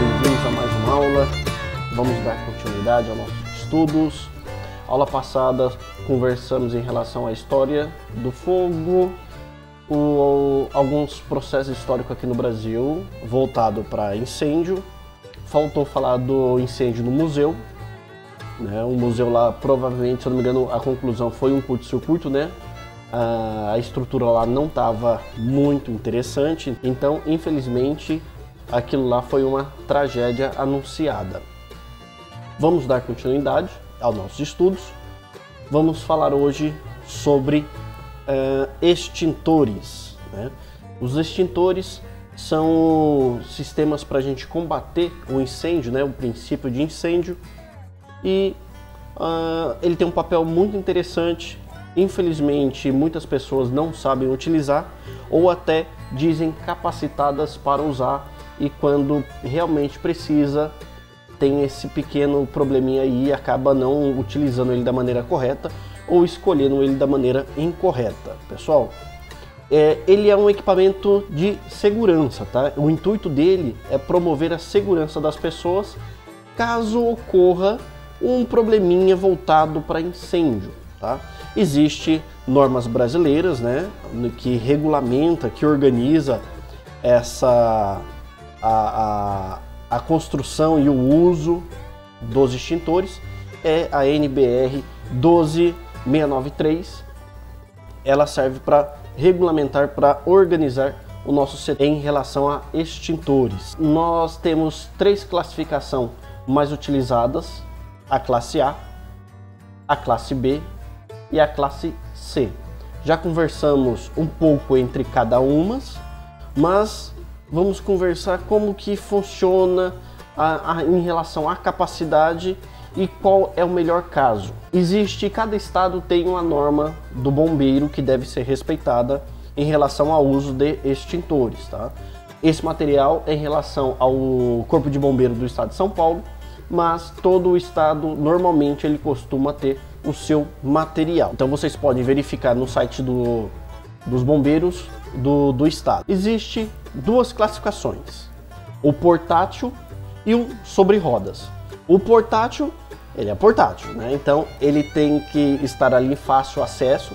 bem-vindos a mais uma aula. Vamos dar continuidade aos nossos estudos. Aula passada conversamos em relação à história do fogo, alguns processos históricos aqui no Brasil, voltado para incêndio. Faltou falar do incêndio no museu, né? O museu lá, provavelmente, se eu não me engano, a conclusão foi um curto-circuito, né? A estrutura lá não estava muito interessante, então, infelizmente, aquilo lá foi uma tragédia anunciada. Vamos dar continuidade aos nossos estudos. Vamos falar hoje sobre extintores, né? Os extintores são sistemas para a gente combater o incêndio, né? O princípio de incêndio, e ele tem um papel muito interessante. Infelizmente, muitas pessoas não sabem utilizar ou até dizem capacitadas para usar, e quando realmente precisa, tem esse pequeno probleminha aí e acaba não utilizando ele da maneira correta ou escolhendo ele da maneira incorreta. Pessoal, ele é um equipamento de segurança, tá? O intuito dele é promover a segurança das pessoas caso ocorra um probleminha voltado para incêndio, tá? Existem normas brasileiras, né, que regulamenta, que organiza a construção e o uso dos extintores. É a NBR 12693. Ela serve para regulamentar, para organizar o nosso setor em relação a extintores. Nós temos três classificações mais utilizadas: a classe A, a classe B e a classe C. Já conversamos um pouco entre cada uma, mas vamos conversar como que funciona em relação à capacidade e qual é o melhor caso. Cada estado tem uma norma do bombeiro que deve ser respeitada em relação ao uso de extintores, tá? Esse material é em relação ao Corpo de Bombeiro do Estado de São Paulo, mas todo o estado normalmente ele costuma ter o seu material. Então vocês podem verificar no site dos bombeiros do estado. Existem duas classificações: o portátil e o sobre rodas. O portátil, ele é portátil, né? Então ele tem que estar ali em fácil acesso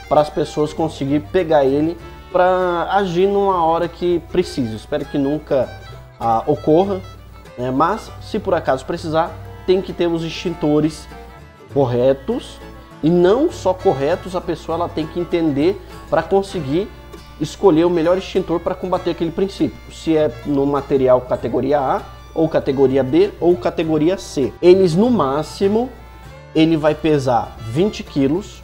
para as pessoas conseguirem pegar ele para agir numa hora que precisa. Espero que nunca ocorra, né? Mas se por acaso precisar, tem que ter os extintores corretos, e não só corretos, a pessoa ela tem que entender para conseguir escolher o melhor extintor para combater aquele princípio, se é no material categoria A ou categoria B ou categoria C. Eles no máximo ele vai pesar 20 quilos,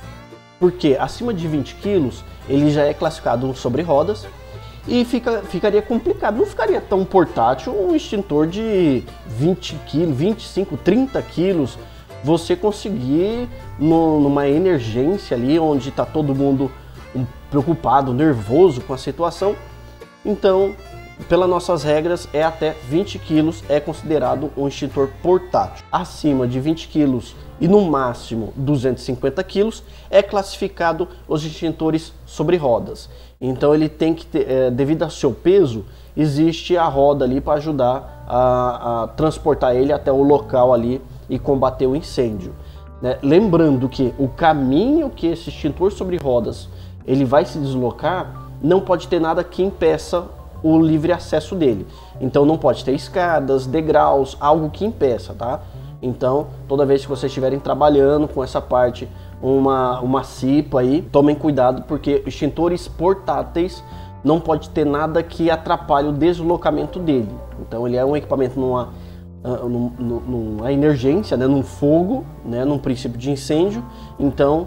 porque acima de 20 quilos ele já é classificado sobre rodas e ficaria complicado, não ficaria tão portátil um extintor de 20 quilos, 25, 30 quilos, você conseguir numa emergência ali onde está todo mundo preocupado, nervoso com a situação. Então, pelas nossas regras, é até 20 quilos é considerado um extintor portátil. Acima de 20 quilos e no máximo 250 quilos é classificado os extintores sobre rodas. Então ele tem que ter, devido ao seu peso, existe a roda ali para ajudar a transportar ele até o local ali e combater o incêndio, né? Lembrando que o caminho que esse extintor sobre rodas ele vai se deslocar, não pode ter nada que impeça o livre acesso dele. Então não pode ter escadas, degraus, algo que impeça, tá? Então toda vez que vocês estiverem trabalhando com essa parte, uma cipa aí, tomem cuidado, porque extintores portáteis não pode ter nada que atrapalhe o deslocamento dele. Então ele é um equipamento numa emergência, né, num fogo, né, num princípio de incêndio. Então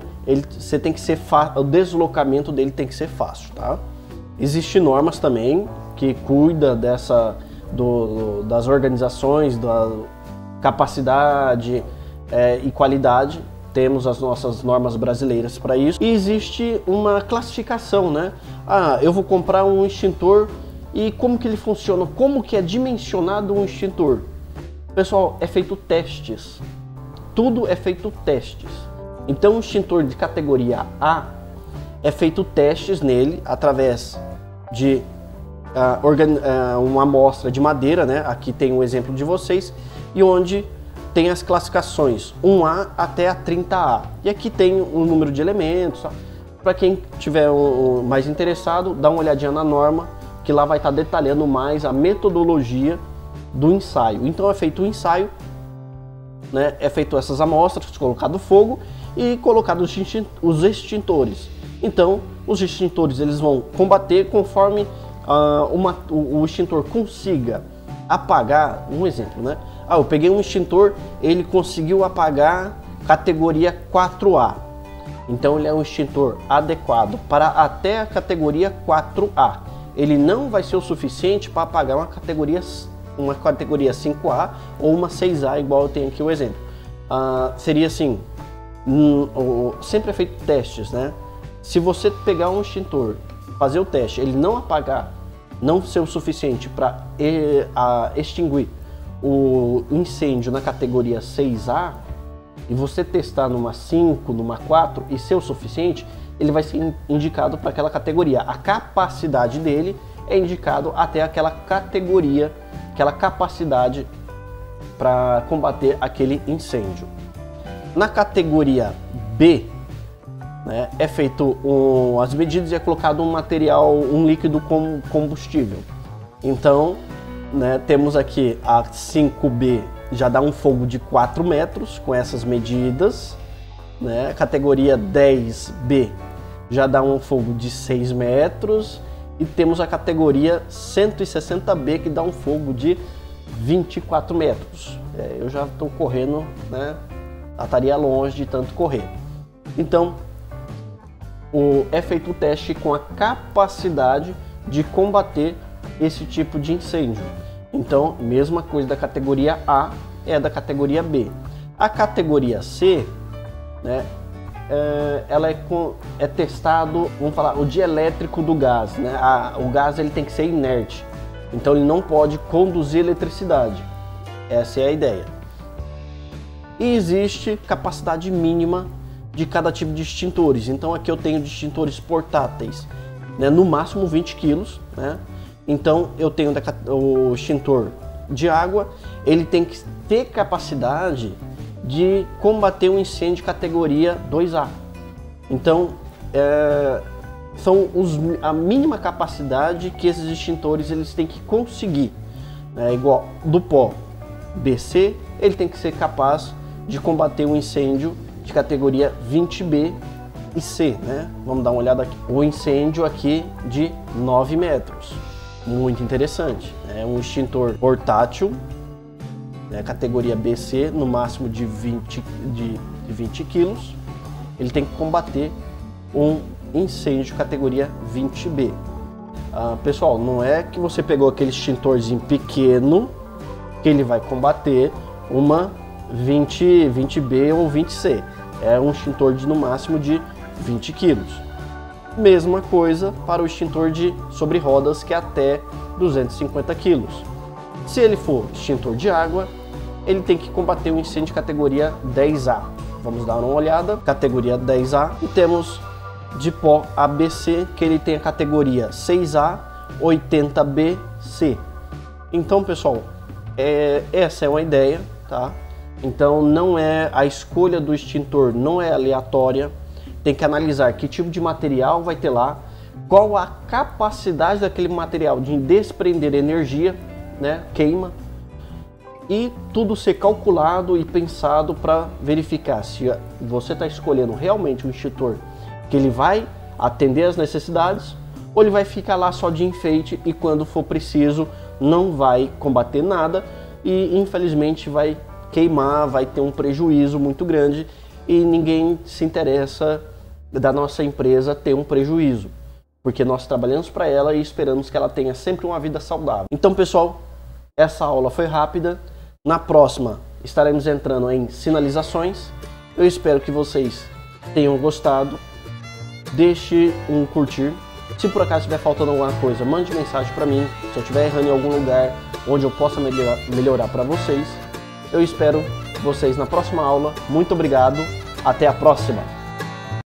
você tem que ser o deslocamento dele tem que ser fácil, tá? Existem normas também que cuida das organizações, da capacidade e qualidade. Temos as nossas normas brasileiras para isso. E existe uma classificação, né? Eu vou comprar um extintor, e como que ele funciona? Como que é dimensionado um extintor? Pessoal, é feito testes. Tudo é feito testes. Então, o extintor de categoria A é feito testes nele através de uma amostra de madeira, né? Aqui tem um exemplo de vocês, e onde tem as classificações 1A até a 30A. E aqui tem um número de elementos. Para quem tiver mais interessado, dá uma olhadinha na norma, que lá vai estar detalhando mais a metodologia do ensaio. Então é feito o ensaio, né? É feito essas amostras, colocado fogo e colocado os extintores. Então os extintores eles vão combater conforme o extintor consiga apagar. Um exemplo, né? Eu peguei um extintor, ele conseguiu apagar categoria 4A. Então ele é um extintor adequado para até a categoria 4A. Ele não vai ser o suficiente para apagar uma categoria 5A ou uma 6A, igual eu tenho aqui o exemplo. Seria assim, sempre é feito testes, né? Se você pegar um extintor, fazer o teste, ele não apagar, não ser o suficiente para extinguir o incêndio na categoria 6A, e você testar numa 5, numa 4 e ser o suficiente, ele vai ser indicado para aquela categoria. A capacidade dele é indicado até aquela categoria, aquela capacidade para combater aquele incêndio. Na categoria B, né, é feito as medidas e é colocado um material, um líquido combustível. Então, né, temos aqui a 5B, já dá um fogo de 4 metros com essas medidas, né? Categoria 10B já dá um fogo de 6 metros e temos a categoria 160B que dá um fogo de 24 metros. Eu já estou correndo, né? Estaria longe de tanto correr. Então, é feito o teste com a capacidade de combater esse tipo de incêndio. Então, mesma coisa da categoria A é da categoria B. A categoria C, né, ela é testado, vamos falar, o dielétrico do gás, né? O gás ele tem que ser inerte, então ele não pode conduzir eletricidade. Essa é a ideia. E existe capacidade mínima de cada tipo de extintores. Então aqui eu tenho de extintores portáteis, né, no máximo 20 kg, né? Então eu tenho o extintor de água, ele tem que ter capacidade de combater um incêndio de categoria 2A. Então são a mínima capacidade que esses extintores eles têm que conseguir. Igual do pó BC, ele tem que ser capaz de combater um incêndio de categoria 20B e C, né? Vamos dar uma olhada aqui. O incêndio aqui de 9 metros. Muito interessante. É um extintor portátil, né, categoria BC, no máximo de 20 kg. Ele tem que combater um incêndio categoria 20B. Pessoal, não é que você pegou aquele extintorzinho pequeno que ele vai combater uma 20B ou 20C. É um extintor no máximo de 20 kg. Mesma coisa para o extintor sobre rodas, que é até 250 kg. Se ele for extintor de água, ele tem que combater um incêndio de categoria 10A. Vamos dar uma olhada. Categoria 10A. E temos de pó ABC, que ele tem a categoria 6A, 80B, Então, pessoal, essa é uma ideia, tá? Então, a escolha do extintor não é aleatória. Tem que analisar que tipo de material vai ter lá, qual a capacidade daquele material de desprender energia, né, queima, e tudo ser calculado e pensado para verificar se você está escolhendo realmente um extintor que ele vai atender às necessidades ou ele vai ficar lá só de enfeite e quando for preciso não vai combater nada e infelizmente vai queimar, vai ter um prejuízo muito grande e ninguém se interessa da nossa empresa ter um prejuízo, porque nós trabalhamos para ela e esperamos que ela tenha sempre uma vida saudável. Então, pessoal, essa aula foi rápida. Na próxima estaremos entrando em sinalizações. Eu espero que vocês tenham gostado. Deixe um curtir. Se por acaso estiver faltando alguma coisa, mande mensagem para mim. Se eu estiver errando em algum lugar onde eu possa melhorar para vocês. Eu espero vocês na próxima aula. Muito obrigado. Até a próxima.